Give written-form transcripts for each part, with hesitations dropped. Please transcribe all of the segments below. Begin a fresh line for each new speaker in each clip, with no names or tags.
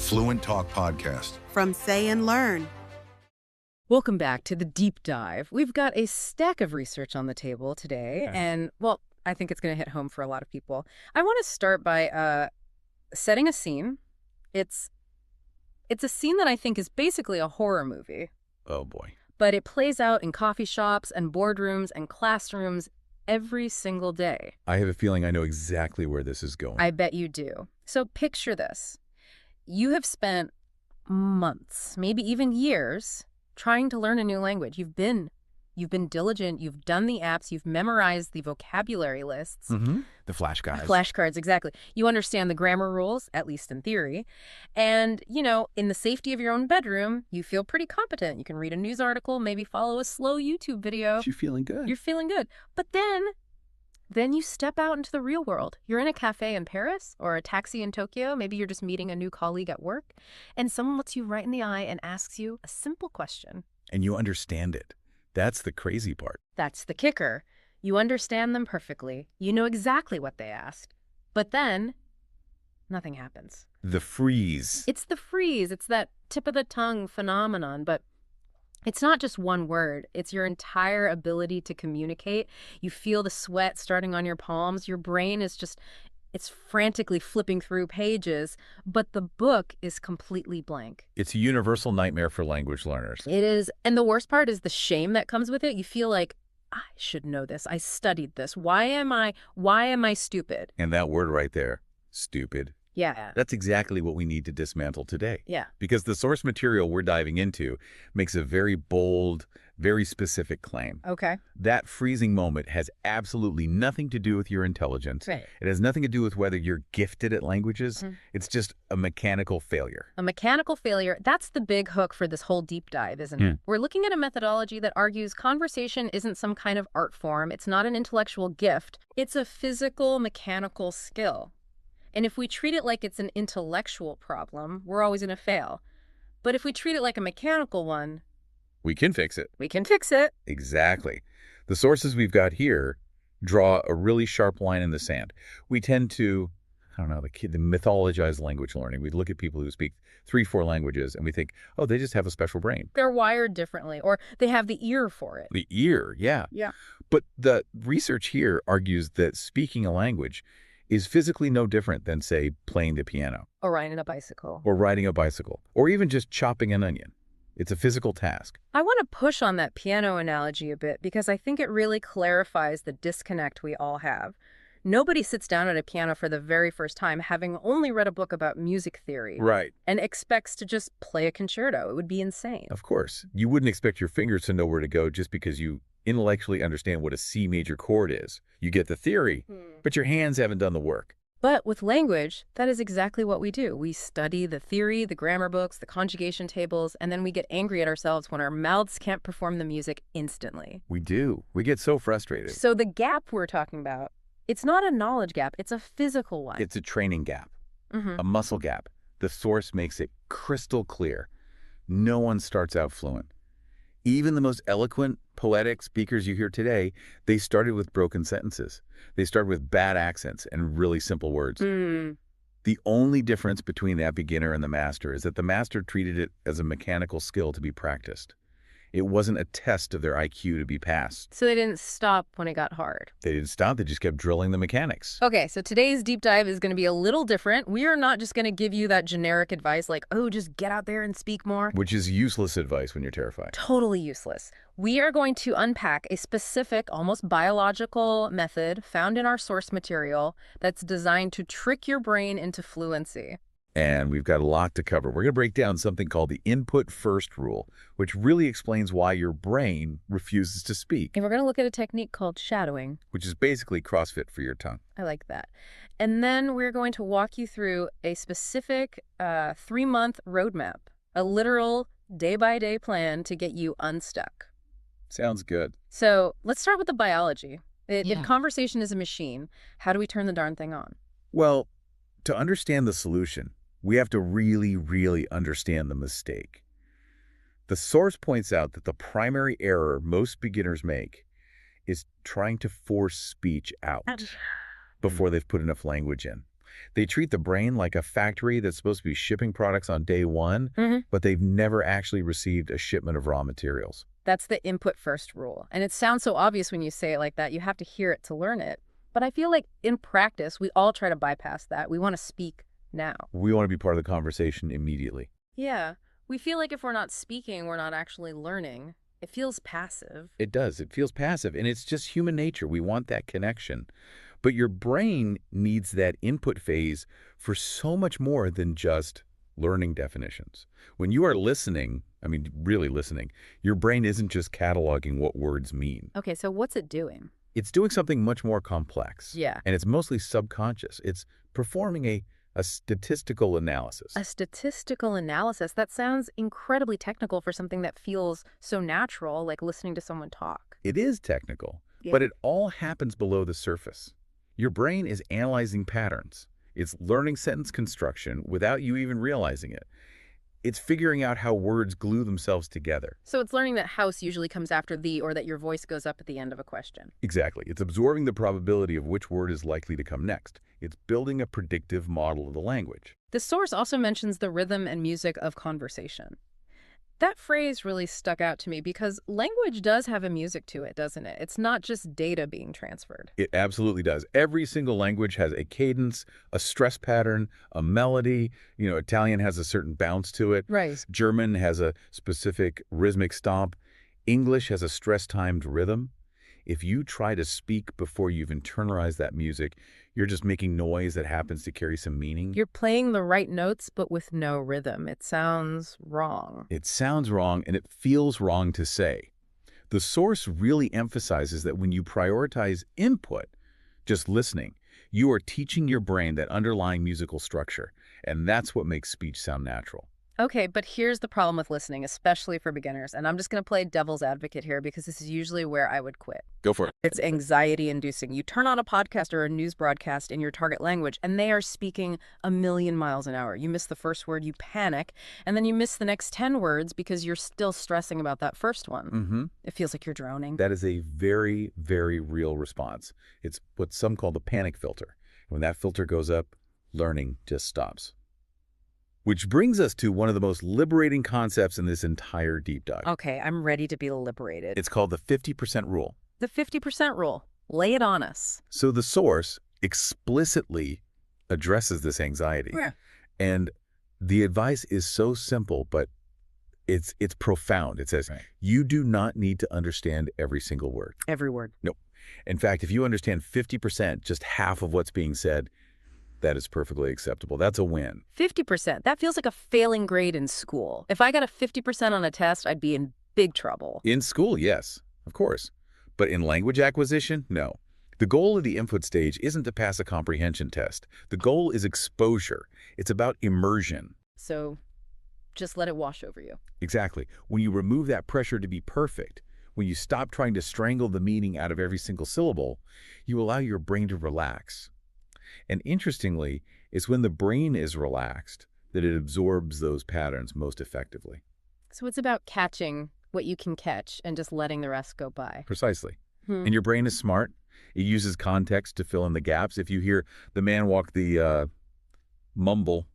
Fluent Talk Podcast.
From SayAndLearn.
Welcome back to the deep dive. We've got a stack of research on the table today, and, well, I think it's going to hit home for a lot of people. I want to start by setting a scene. It's a scene that I think is basically a horror movie.
Oh, boy.
But it plays out in coffee shops and boardrooms and classrooms every single day.
I have a feeling I know exactly where this is going.
I bet you do. So picture this. You have spent months, maybe even years, trying to learn a new language. You've been diligent, you've done the apps, you've memorized the vocabulary lists.
Mm-hmm. The flashcards.
Flashcards, exactly. You understand the grammar rules, at least in theory. And, in the safety of your own bedroom, you feel pretty competent. You can read a news article, maybe follow a slow YouTube video.
You're feeling good.
You're feeling good. But then you step out into the real world. You're in a cafe in Paris or a taxi in Tokyo. Maybe you're just meeting a new colleague at work. And someone looks you right in the eye and asks you a simple question.
And you understand it. That's the crazy part.
That's the kicker. You understand them perfectly. You know exactly what they asked. But then, nothing happens.
The freeze.
It's the freeze. It's that tip of the tongue phenomenon. But it's not just one word. It's your entire ability to communicate. You feel the sweat starting on your palms. Your brain is it's frantically flipping through pages, but the book is completely blank.
It's a universal nightmare for language learners.
It is. And the worst part is the shame that comes with it. You feel like, I should know this. I studied this. Why am I stupid?
And that word right there, stupid.
Yeah.
That's exactly what we need to dismantle today.
Yeah.
Because the source material we're diving into makes a very bold, very specific claim.
Okay.
That freezing moment has absolutely nothing to do with your intelligence.
Right.
It has nothing to do with whether you're gifted at languages. Mm-hmm. It's just a mechanical failure.
A mechanical failure. That's the big hook for this whole deep dive, isn't it? We're looking at a methodology that argues conversation isn't some kind of art form. It's not an intellectual gift. It's a physical, mechanical skill. And if we treat it like it's an intellectual problem, we're always going to fail. But if we treat it like a mechanical one,
we can fix it.
We can fix it.
Exactly. The sources we've got here draw a really sharp line in the sand. We tend to, the mythologize language learning. We look at people who speak 3-4 languages and we think, oh, they just have a special brain.
They're wired differently, or they have the ear for it.
The ear, yeah.
Yeah.
But the research here argues that speaking a language is physically no different than, say, playing the piano.
Or riding a bicycle.
Or even just chopping an onion. It's a physical task.
I want to push on that piano analogy a bit because I think it really clarifies the disconnect we all have. Nobody sits down at a piano for the very first time having only read a book about music theory.
Right.
And expects to just play a concerto. It would be insane.
Of course. You wouldn't expect your fingers to know where to go just because you intellectually understand what a C major chord is. You get the theory, but your hands haven't done the work.
But with language, that is exactly what we do. We study the theory, the grammar books, the conjugation tables, and then we get angry at ourselves when our mouths can't perform the music instantly.
We do. We get so frustrated.
So the gap we're talking about, it's not a knowledge gap, it's a physical one.
It's a training gap, a muscle gap. The source makes it crystal clear. No one starts out fluent. Even the most eloquent, poetic speakers you hear today, they started with broken sentences. They started with bad accents and really simple words. The only difference between that beginner and the master is that the master treated it as a mechanical skill to be practiced. It wasn't a test of their IQ to be passed.
So they didn't stop when it got hard.
They didn't stop. They just kept drilling the mechanics.
Okay, so today's deep dive is going to be a little different. We are not just going to give you that generic advice like, oh, just get out there and speak more.
Which is useless advice when you're terrified.
Totally useless. We are going to unpack a specific, almost biological method found in our source material that's designed to trick your brain into fluency.
And we've got a lot to cover. We're going to break down something called the input first rule, which really explains why your brain refuses to speak.
And we're going to look at a technique called shadowing,
which is basically CrossFit for your tongue.
I like that. And then we're going to walk you through a specific 3-month roadmap, a literal day-by-day plan to get you unstuck.
Sounds good.
So let's start with the biology. If conversation is a machine, how do we turn the darn thing on?
Well, to understand the solution, we have to really, really understand the mistake. The source points out that the primary error most beginners make is trying to force speech out before they've put enough language in. They treat the brain like a factory that's supposed to be shipping products on day one, but they've never actually received a shipment of raw materials.
That's the input first rule. And it sounds so obvious when you say it like that. You have to hear it to learn it. But I feel like in practice, we all try to bypass that. We want to speak now.
We want to be part of the conversation immediately.
Yeah. We feel like if we're not speaking, we're not actually learning. It feels passive.
It does. It feels passive. And it's just human nature. We want that connection. But your brain needs that input phase for so much more than just learning definitions. When you are listening, I mean, really listening, your brain isn't just cataloging what words mean.
Okay, so what's it doing?
It's doing something much more complex.
Yeah.
And it's mostly subconscious. It's performing a statistical analysis.
A statistical analysis? That sounds incredibly technical for something that feels so natural, like listening to someone talk.
It is technical, but it all happens below the surface. Your brain is analyzing patterns. It's learning sentence construction without you even realizing it. It's figuring out how words glue themselves together.
So it's learning that house usually comes after the, or that your voice goes up at the end of a question.
Exactly. It's absorbing the probability of which word is likely to come next. It's building a predictive model of the language.
The source also mentions the rhythm and music of conversation. That phrase really stuck out to me because language does have a music to it, doesn't it? It's not just data being transferred.
It absolutely does. Every single language has a cadence, a stress pattern, a melody. You know, Italian has a certain bounce to it.
Right.
German has a specific rhythmic stomp. English has a stress-timed rhythm. If you try to speak before you've internalized that music, you're just making noise that happens to carry some meaning.
You're playing the right notes, but with no rhythm. It sounds wrong.
It sounds wrong, and it feels wrong to say. The source really emphasizes that when you prioritize input, just listening, you are teaching your brain that underlying musical structure, and that's what makes speech sound natural.
Okay, but here's the problem with listening, especially for beginners. And I'm just going to play devil's advocate here because this is usually where I would quit.
Go for it.
It's anxiety-inducing. You turn on a podcast or a news broadcast in your target language, and they are speaking a million miles an hour. You miss the first word, you panic, and then you miss the next 10 words because you're still stressing about that first one. It feels like you're drowning.
That is a very, very real response. It's what some call the panic filter. When that filter goes up, learning just stops. Which brings us to one of the most liberating concepts in this entire deep dive.
Okay, I'm ready to be liberated.
It's called the 50% rule.
The 50% rule. Lay it on us.
So the source explicitly addresses this anxiety.
Yeah.
And the advice is so simple, but it's profound. It says, you do not need to understand every single word.
Every word.
No. In fact, if you understand 50%, just half of what's being said, that is perfectly acceptable. That's a win.
50%. That feels like a failing grade in school. If I got a 50% on a test, I'd be in big trouble.
In school, yes, of course. But in language acquisition, no. The goal of the input stage isn't to pass a comprehension test. The goal is exposure. It's about immersion.
So just let it wash over you.
Exactly. When you remove that pressure to be perfect, when you stop trying to strangle the meaning out of every single syllable, you allow your brain to relax. And interestingly, it's when the brain is relaxed that it absorbs those patterns most effectively.
So it's about catching what you can catch and just letting the rest go by.
Precisely. And your brain is smart. It uses context to fill in the gaps. If you hear the man walk the mumble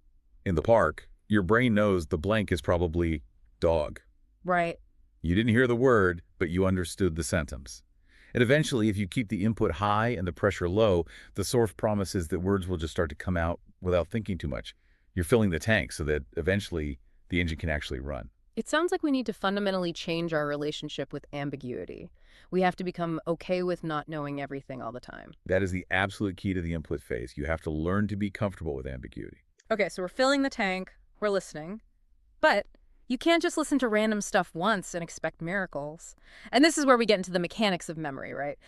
in the park, your brain knows the blank is probably dog.
Right.
You didn't hear the word, but you understood the sentence. And eventually, if you keep the input high and the pressure low, the source promises that words will just start to come out without thinking too much. You're filling the tank so that eventually the engine can actually run.
It sounds like we need to fundamentally change our relationship with ambiguity. We have to become okay with not knowing everything all the time.
That is the absolute key to the input phase. You have to learn to be comfortable with ambiguity.
Okay, so we're filling the tank, we're listening, but you can't just listen to random stuff once and expect miracles. And this is where we get into the mechanics of memory, right?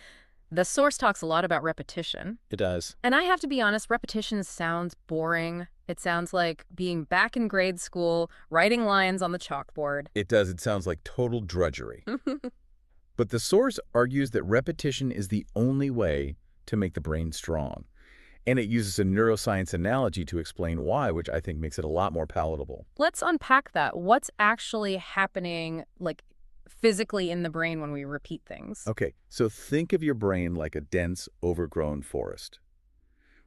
The source talks a lot about repetition.
It does.
And I have to be honest, repetition sounds boring. It sounds like being back in grade school, writing lines on the chalkboard.
It does. It sounds like total drudgery. But the source argues that repetition is the only way to make the brain strong. And it uses a neuroscience analogy to explain why, which I think makes it a lot more palatable.
Let's unpack that. What's actually happening, like, physically in the brain when we repeat things?
Okay, so think of your brain like a dense, overgrown forest.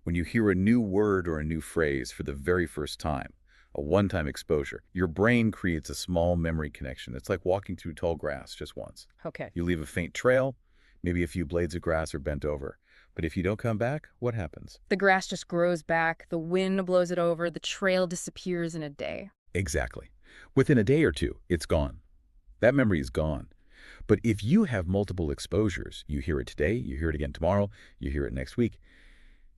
When you hear a new word or a new phrase for the very first time, a one-time exposure, your brain creates a small memory connection. It's like walking through tall grass just once.
Okay.
You leave a faint trail, maybe a few blades of grass are bent over. But if you don't come back, what happens?
The grass just grows back, the wind blows it over, the trail disappears in a day.
Exactly. Within a day or two, it's gone. That memory is gone. But if you have multiple exposures, you hear it today, you hear it again tomorrow, you hear it next week,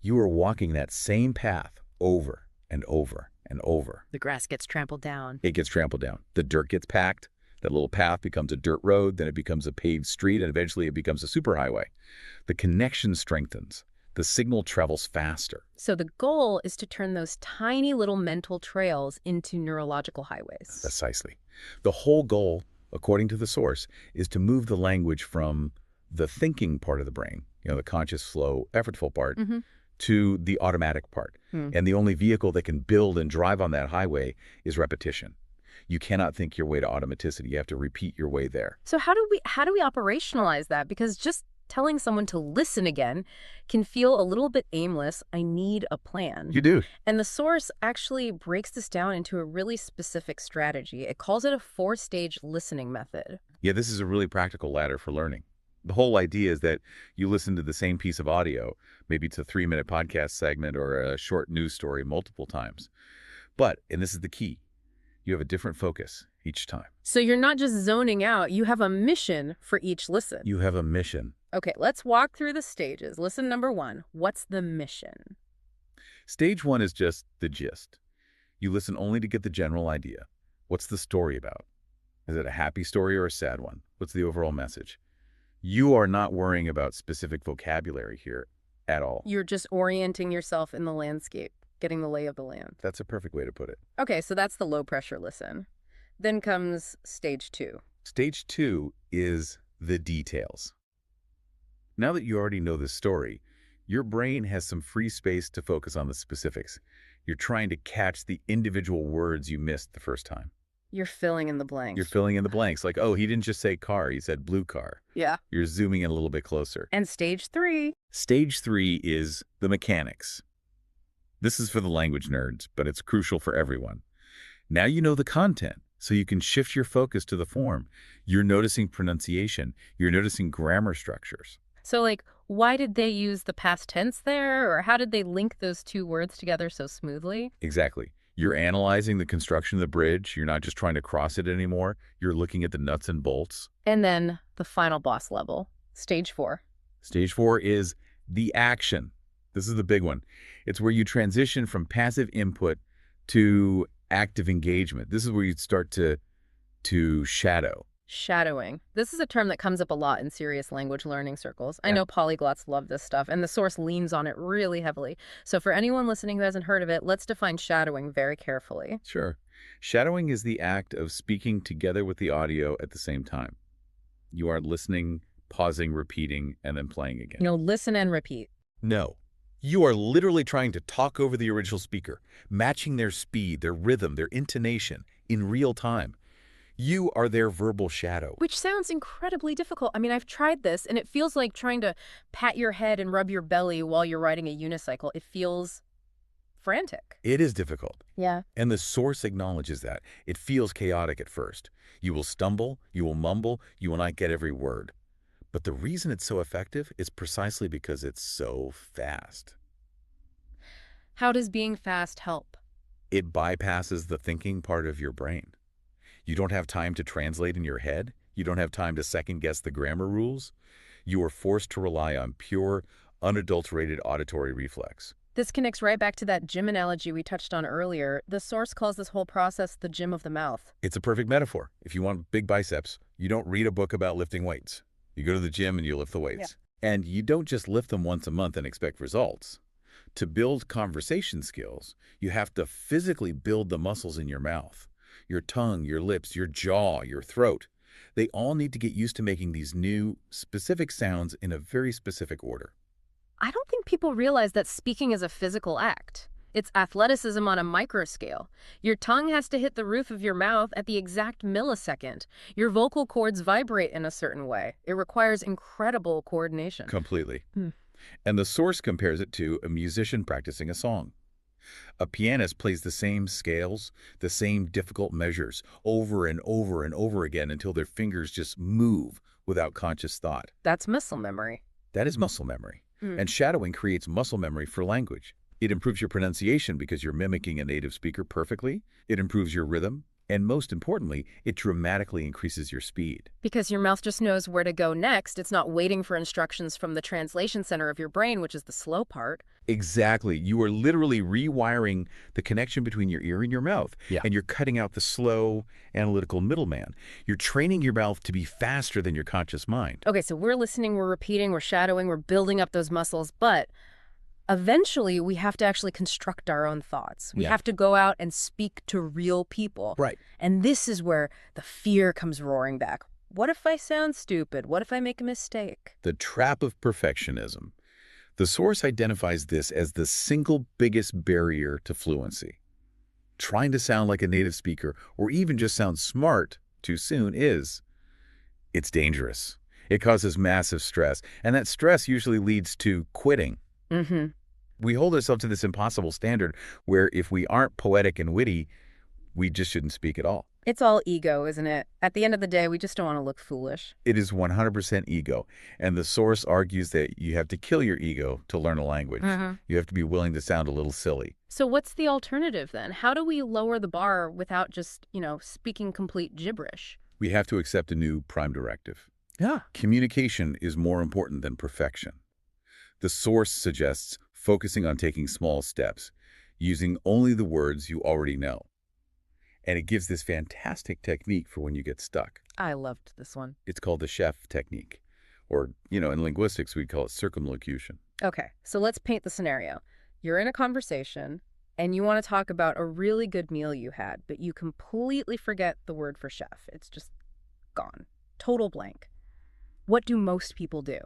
you are walking that same path over and over and over.
The grass gets trampled down.
It gets trampled down. The dirt gets packed. That little path becomes a dirt road, then it becomes a paved street, and eventually it becomes a superhighway. The connection strengthens. The signal travels faster.
So the goal is to turn those tiny little mental trails into neurological highways.
Precisely. The whole goal, according to the source, is to move the language from the thinking part of the brain, the conscious, slow, effortful part, to the automatic part. And the only vehicle that can build and drive on that highway is repetition. You cannot think your way to automaticity. You have to repeat your way there.
So how do we operationalize that? Because just telling someone to listen again can feel a little bit aimless. I need a plan.
You do.
And the source actually breaks this down into a really specific strategy. It calls it a 4-stage listening method.
Yeah, this is a really practical ladder for learning. The whole idea is that you listen to the same piece of audio, maybe it's a 3-minute podcast segment or a short news story multiple times. But, and this is the key, you have a different focus each time.
So you're not just zoning out, you have a mission for each listen.
You have a mission.
Okay, let's walk through the stages. Listen number 1, what's the mission?
Stage 1 is just the gist. You listen only to get the general idea. What's the story about? Is it a happy story or a sad one? What's the overall message? You are not worrying about specific vocabulary here at all.
You're just orienting yourself in the landscape, getting the lay of the land.
That's a perfect way to put it.
Okay, so that's the low-pressure listen. Then comes stage 2.
Stage 2 is the details. Now that you already know the story, your brain has some free space to focus on the specifics. You're trying to catch the individual words you missed the first time.
You're filling in the blanks.
You're filling in the blanks. Like, oh, he didn't just say car, he said blue car.
Yeah.
You're zooming in a little bit closer.
And stage 3.
Stage 3 is the mechanics. This is for the language nerds, but it's crucial for everyone. Now you know the content, so you can shift your focus to the form. You're noticing pronunciation. You're noticing grammar structures.
So, like, why did they use the past tense there? Or how did they link those two words together so smoothly?
Exactly. You're analyzing the construction of the bridge. You're not just trying to cross it anymore. You're looking at the nuts and bolts.
And then the final boss level, stage 4.
Stage 4 is the action. This is the big one. It's where you transition from passive input to active engagement. This is where you start to shadow.
Shadowing. This is a term that comes up a lot in serious language learning circles. I know polyglots love this stuff, and the source leans on it really heavily. So for anyone listening who hasn't heard of it, let's define shadowing very carefully.
Sure. Shadowing is the act of speaking together with the audio at the same time. You are listening, pausing, repeating, and then playing again.
Listen and repeat.
No. You are literally trying to talk over the original speaker, matching their speed, their rhythm, their intonation in real time. You are their verbal shadow.
Which sounds incredibly difficult. I mean, I've tried this, and it feels like trying to pat your head and rub your belly while you're riding a unicycle. It feels frantic.
It is difficult.
Yeah.
And the source acknowledges that. It feels chaotic at first. You will stumble, you will mumble, you will not get every word. But the reason it's so effective is precisely because it's so fast.
How does being fast help?
It bypasses the thinking part of your brain. You don't have time to translate in your head. You don't have time to second-guess the grammar rules. You are forced to rely on pure, unadulterated auditory reflex.
This connects right back to that gym analogy we touched on earlier. The source calls this whole process the gym of the mouth.
It's a perfect metaphor. If you want big biceps, you don't read a book about lifting weights. You go to the gym and you lift the weights. Yeah. And you don't just lift them once a month and expect results. To build conversation skills, you have to physically build the muscles in your mouth. Your tongue, your lips, your jaw, your throat. They all need to get used to making these new, specific sounds in a very specific order.
I don't think people realize that speaking is a physical act. It's athleticism on a micro scale. Your tongue has to hit the roof of your mouth at the exact millisecond. Your vocal cords vibrate in a certain way. It requires incredible coordination.
Completely. And the source compares it to a musician practicing a song. A pianist plays the same scales, the same difficult measures, over and over and over again until their fingers just move without conscious thought.
That's muscle memory.
That is muscle memory. And shadowing creates muscle memory for language. It improves your pronunciation because you're mimicking a native speaker perfectly. It improves your rhythm. And most importantly, it dramatically increases your speed.
Because your mouth just knows where to go next. It's not waiting for instructions from the translation center of your brain, which is the slow part.
Exactly. You are literally rewiring the connection between your ear and your mouth.
Yeah.
And you're cutting out the slow, analytical middleman. You're training your mouth to be faster than your conscious mind.
Okay, so we're listening, we're repeating, we're shadowing, we're building up those muscles, but eventually we have to actually construct our own thoughts. We have to go out and speak to real people.
Right.
And this is where the fear comes roaring back. What if I sound stupid? What if I make a mistake?
The trap of perfectionism. The source identifies this as the single biggest barrier to fluency. Trying to sound like a native speaker or even just sound smart too soon it's dangerous. It causes massive stress, and that stress usually leads to quitting. We hold ourselves to this impossible standard where if we aren't poetic and witty, we just shouldn't speak at all.
It's all ego, isn't it? At the end of the day, we just don't want to look foolish.
It is 100% ego, and the source argues that you have to kill your ego to learn a language. You have to be willing to sound a little silly.
So what's the alternative then? How do we lower the bar without just, speaking complete gibberish?
We have to accept a new prime directive.
Yeah.
Communication is more important than perfection. The source suggests focusing on taking small steps, using only the words you already know. And it gives this fantastic technique for when you get stuck.
I loved this one.
It's called the chef technique, or, in linguistics, we'd call it circumlocution.
Okay, so let's paint the scenario. You're in a conversation, and you want to talk about a really good meal you had, but you completely forget the word for chef. It's just gone. Total blank. What do most people do?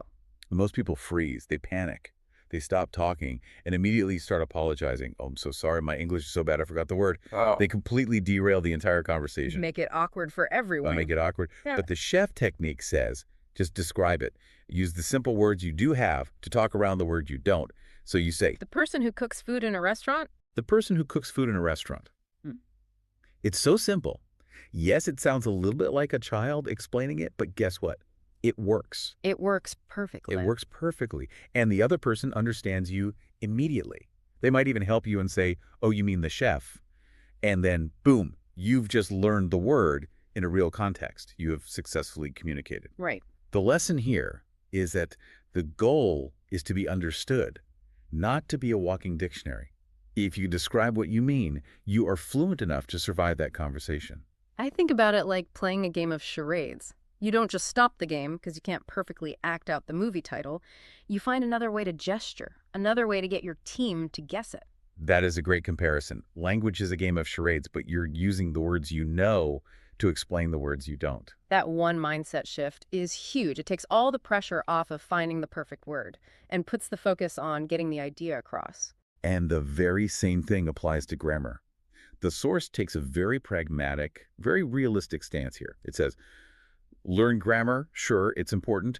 Most people freeze. They panic. They stop talking and immediately start apologizing. Oh, I'm so sorry. My English is so bad I forgot the word.
Oh.
They completely derail the entire conversation.
Make it awkward for everyone.
Make it awkward.
Yeah.
But the chef technique says, just describe it. Use the simple words you do have to talk around the word you don't. So you say,
The person who cooks food in a restaurant?
the person who cooks food in a restaurant. It's so simple. Yes, it sounds a little bit like a child explaining it, but guess what? It works.
It works perfectly.
It works perfectly. And the other person understands you immediately. They might even help you and say, oh, you mean the chef? And then, boom, you've just learned the word in a real context. You have successfully communicated.
Right.
The lesson here is that the goal is to be understood, not to be a walking dictionary. If you describe what you mean, you are fluent enough to survive that conversation.
I think about it like playing a game of charades. You don't just stop the game because you can't perfectly act out the movie title. You find another way to gesture, another way to get your team to guess it.
That is a great comparison. Language is a game of charades, but you're using the words you know to explain the words you don't.
That one mindset shift is huge. It takes all the pressure off of finding the perfect word and puts the focus on getting the idea across.
And the very same thing applies to grammar. The source takes a very pragmatic, very realistic stance here. It says, learn grammar, sure, it's important,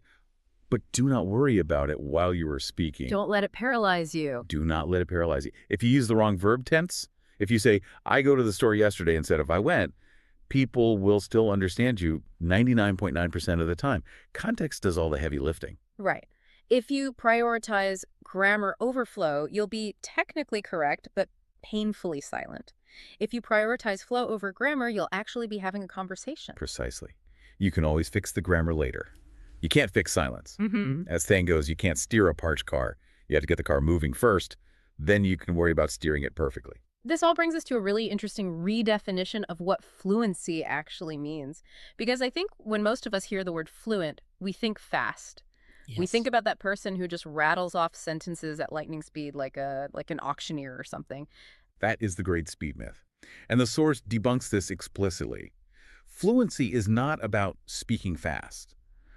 but do not worry about it while you are speaking.
Don't let it paralyze you.
Do not let it paralyze you. If you use the wrong verb tense, if you say, I go to the store yesterday instead of I went, people will still understand you 99.9% of the time. Context does all the heavy lifting.
Right. If you prioritize grammar overflow, you'll be technically correct, but painfully silent. If you prioritize flow over grammar, you'll actually be having a conversation.
Precisely. You can always fix the grammar later. You can't fix silence. As saying goes, you can't steer a parked car. You have to get the car moving first. Then you can worry about steering it perfectly.
This all brings us to a really interesting redefinition of what fluency actually means. Because I think when most of us hear the word fluent, we think fast.
Yes.
We think about that person who just rattles off sentences at lightning speed like an auctioneer or something.
That is the great speed myth. And the source debunks this explicitly. Fluency is not about speaking fast.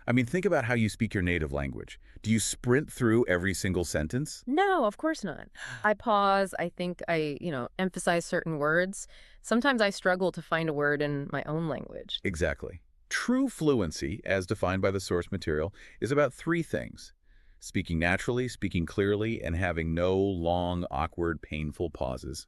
I mean, think about how you speak your native language. Do you sprint through every single sentence?
No, of course not. I pause. I think I, emphasize certain words. Sometimes I struggle to find a word in my own language.
Exactly. True fluency, as defined by the source material, is about three things: Speaking naturally, speaking clearly, and having no long, awkward, painful pauses.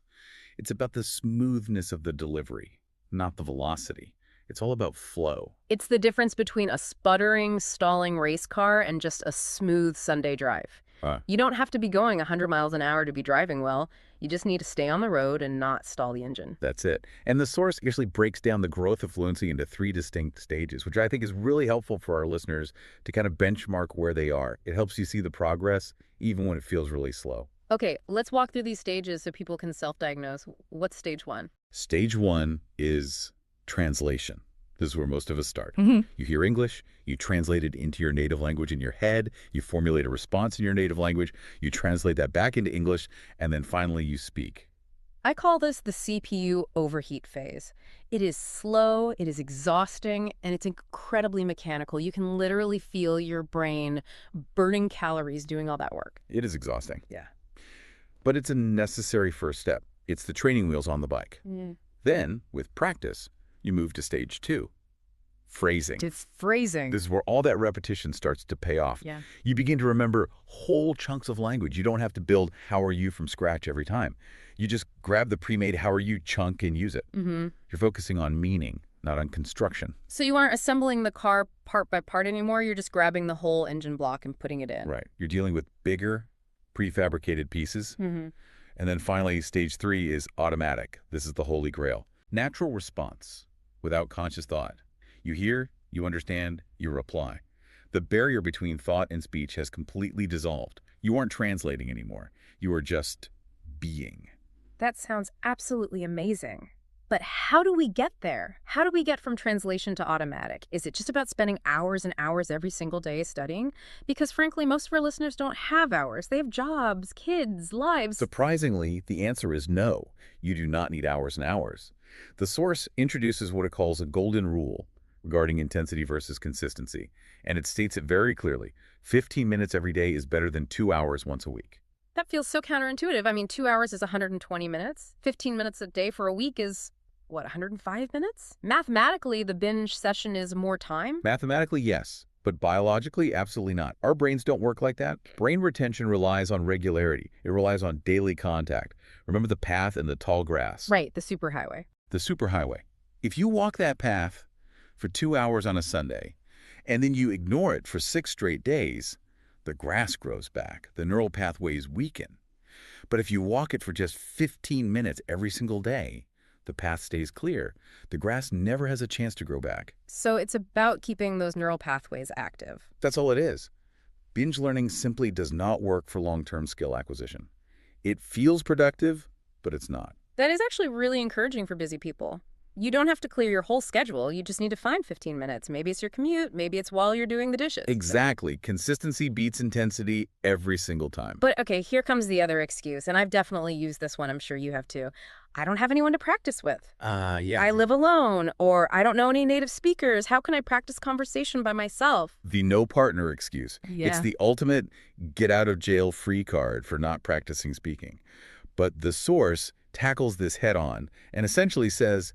It's about the smoothness of the delivery, not the velocity. It's all about flow.
It's the difference between a sputtering, stalling race car and just a smooth Sunday drive. You don't have to be going 100 miles an hour to be driving well. You just need to stay on the road and not stall the engine.
That's it. And the source actually breaks down the growth of fluency into 3 distinct stages, which I think is really helpful for our listeners to kind of benchmark where they are. It helps you see the progress, even when it feels really slow.
Okay, let's walk through these stages so people can self-diagnose. What's stage 1?
Stage 1 is translation. This is where most of us start. You hear English, you translate it into your native language in your head, you formulate a response in your native language, you translate that back into English, and then finally you speak.
I call this the CPU overheat phase. It is slow, it is exhausting, and it's incredibly mechanical. You can literally feel your brain burning calories doing all that work.
It is exhausting.
Yeah.
But it's a necessary first step. It's the training wheels on the bike. Then, with practice, you move to stage 2, phrasing.
It's phrasing.
This is where all that repetition starts to pay off.
Yeah.
You begin to remember whole chunks of language. You don't have to build how are you from scratch every time. You just grab the pre-made how are you chunk and use it. You're focusing on meaning, not on construction.
So you aren't assembling the car part by part anymore. You're just grabbing the whole engine block and putting it in.
Right. You're dealing with bigger, prefabricated pieces. And then finally, stage 3 is automatic. This is the holy grail. Natural response without conscious thought. You hear, you understand, you reply. The barrier between thought and speech has completely dissolved. You aren't translating anymore. You are just being.
That sounds absolutely amazing. But how do we get there? How do we get from translation to automatic? Is it just about spending hours and hours every single day studying? Because frankly, most of our listeners don't have hours. They have jobs, kids, lives.
Surprisingly, the answer is no. You do not need hours and hours. The source introduces what it calls a golden rule regarding intensity versus consistency, and it states it very clearly. 15 minutes every day is better than 2 hours once a week.
That feels so counterintuitive. I mean, 2 hours is 120 minutes. 15 minutes a day for a week is, what, 105 minutes? Mathematically, the binge session is more time?
Mathematically, yes, but biologically, absolutely not. Our brains don't work like that. Brain retention relies on regularity. It relies on daily contact. Remember the path and the tall grass?
Right, the superhighway.
The superhighway. If you walk that path for 2 hours on a Sunday, and then you ignore it for 6 straight days, the grass grows back. The neural pathways weaken. But if you walk it for just 15 minutes every single day, the path stays clear. The grass never has a chance to grow back.
So it's about keeping those neural pathways active.
That's all it is. Binge learning simply does not work for long-term skill acquisition. It feels productive, but it's not.
That is actually really encouraging for busy people. You don't have to clear your whole schedule. You just need to find 15 minutes. Maybe it's your commute. Maybe it's while you're doing the dishes.
Exactly. Consistency beats intensity every single time.
But okay, here comes the other excuse, and I've definitely used this one. I'm sure you have too. I don't have anyone to practice with.
Yeah.
I live alone, or I don't know any native speakers. How can I practice conversation by myself?
The no partner excuse.
Yeah.
It's the ultimate get out of jail free card for not practicing speaking. But the source tackles this head on and essentially says,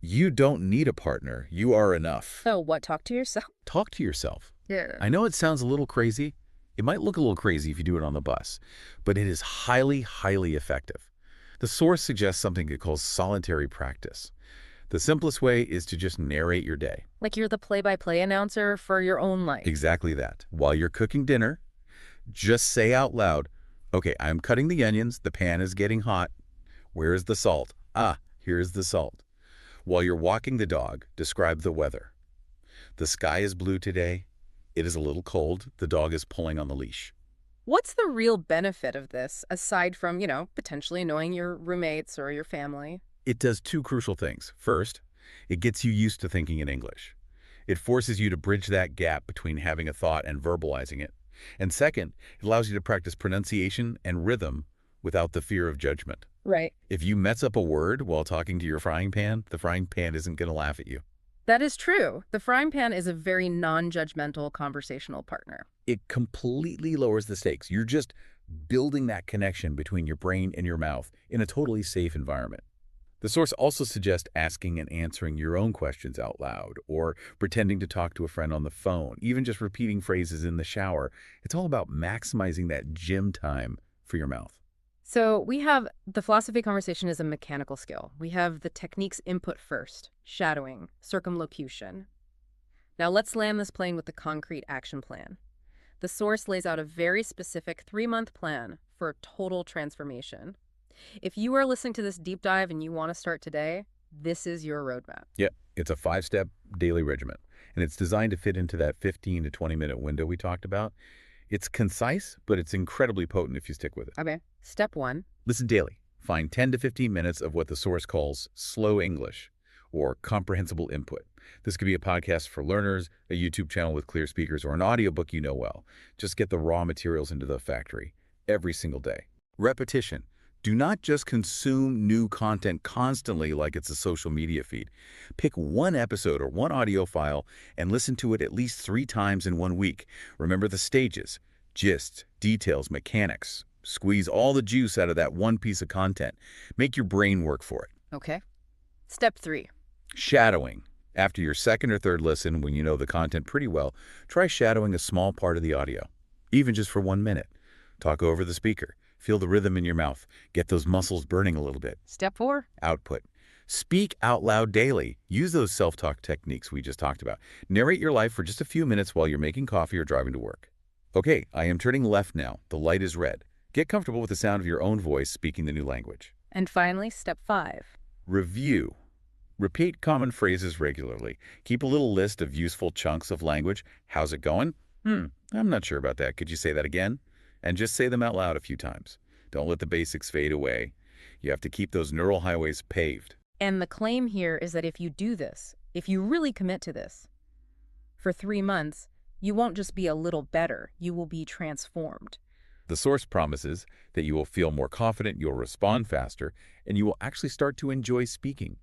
you don't need a partner. You are enough.
So what, talk to yourself?
Talk to yourself.
Yeah.
I know it sounds a little crazy. It might look a little crazy if you do it on the bus, but it is highly, highly effective. The source suggests something it calls solitary practice. The simplest way is to just narrate your day.
Like you're the play-by-play announcer for your own life.
Exactly that. While you're cooking dinner, just say out loud, okay, I'm cutting the onions. The pan is getting hot. Where is the salt? Ah, here's the salt. While you're walking the dog, describe the weather. The sky is blue today. It is a little cold. The dog is pulling on the leash.
What's the real benefit of this, aside from, potentially annoying your roommates or your family?
It does 2 crucial things. First, it gets you used to thinking in English. It forces you to bridge that gap between having a thought and verbalizing it. And second, it allows you to practice pronunciation and rhythm without the fear of judgment.
Right.
If you mess up a word while talking to your frying pan, the frying pan isn't going to laugh at you.
That is true. The frying pan is a very non-judgmental conversational partner.
It completely lowers the stakes. You're just building that connection between your brain and your mouth in a totally safe environment. The source also suggests asking and answering your own questions out loud or pretending to talk to a friend on the phone, even just repeating phrases in the shower. It's all about maximizing that gym time for your mouth.
So we have the philosophy conversation is a mechanical skill. We have the techniques input first, shadowing, circumlocution. Now let's land this plane with the concrete action plan. The source lays out a very specific 3-month plan for total transformation. If you are listening to this deep dive and you want to start today, this is your roadmap.
Yep, it's a 5-step daily regimen, and it's designed to fit into that 15 to 20-minute window we talked about. It's concise, but it's incredibly potent if you stick with it.
Okay. Step 1.
Listen daily. Find 10 to 15 minutes of what the source calls slow English or comprehensible input. This could be a podcast for learners, a YouTube channel with clear speakers, or an audiobook you know well. Just get the raw materials into the factory every single day. Repetition. Do not just consume new content constantly like it's a social media feed. Pick one episode or one audio file and listen to it at least 3 times in 1 week. Remember the stages, gist, details, mechanics. Squeeze all the juice out of that one piece of content. Make your brain work for it.
Okay. Step 3.
Shadowing. After your second or third listen, when you know the content pretty well, try shadowing a small part of the audio, even just for 1 minute. Talk over the speaker. Feel the rhythm in your mouth. Get those muscles burning a little bit.
Step 4.
Output. Speak out loud daily. Use those self-talk techniques we just talked about. Narrate your life for just a few minutes while you're making coffee or driving to work. Okay, I am turning left now. The light is red. Get comfortable with the sound of your own voice speaking the new language.
And finally, step 5.
Review. Repeat common phrases regularly. Keep a little list of useful chunks of language. How's it going? I'm not sure about that. Could you say that again? And just say them out loud a few times. Don't let the basics fade away. You have to keep those neural highways paved.
And the claim here is that if you do this, if you really commit to this, for 3 months, you won't just be a little better, you will be transformed.
The source promises that you will feel more confident, you'll respond faster, and you will actually start to enjoy speaking.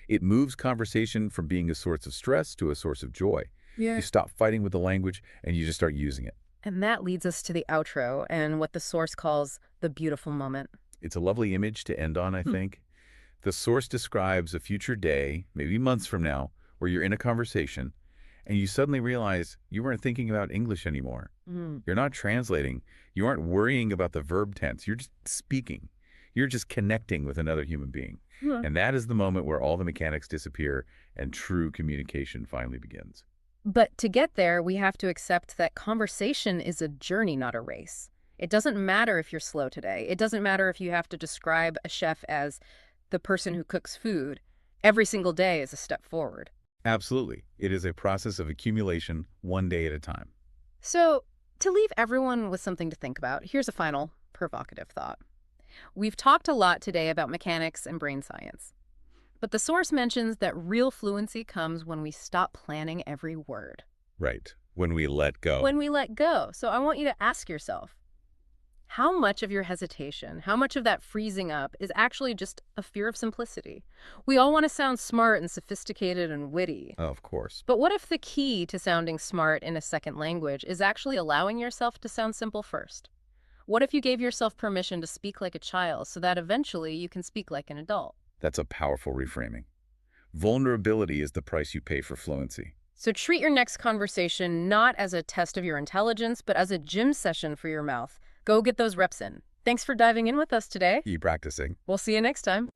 It moves conversation from being a source of stress to a source of joy.
Yeah.
You stop fighting with the language and you just start using it.
And that leads us to the outro and what the source calls the beautiful moment.
It's a lovely image to end on, I think. The source describes a future day, maybe months from now, where you're in a conversation and you suddenly realize you weren't thinking about English anymore. You're not translating. You aren't worrying about the verb tense. You're just speaking. You're just connecting with another human being. And that is the moment where all the mechanics disappear and true communication finally begins.
But to get there, we have to accept that conversation is a journey, not a race. It doesn't matter if you're slow today. It doesn't matter if you have to describe a chef as the person who cooks food. Every single day is a step forward.
Absolutely. It is a process of accumulation, one day at a time.
So, to leave everyone with something to think about, here's a final provocative thought. We've talked a lot today about mechanics and brain science. But the source mentions that real fluency comes when we stop planning every word.
Right. When we let go.
When we let go. So I want you to ask yourself, how much of your hesitation, how much of that freezing up is actually just a fear of simplicity? We all want to sound smart and sophisticated and witty.
Of course.
But what if the key to sounding smart in a second language is actually allowing yourself to sound simple first? What if you gave yourself permission to speak like a child so that eventually you can speak like an adult?
That's a powerful reframing. Vulnerability is the price you pay for fluency.
So treat your next conversation not as a test of your intelligence, but as a gym session for your mouth. Go get those reps in. Thanks for diving in with us today.
Keep practicing.
We'll see you next time.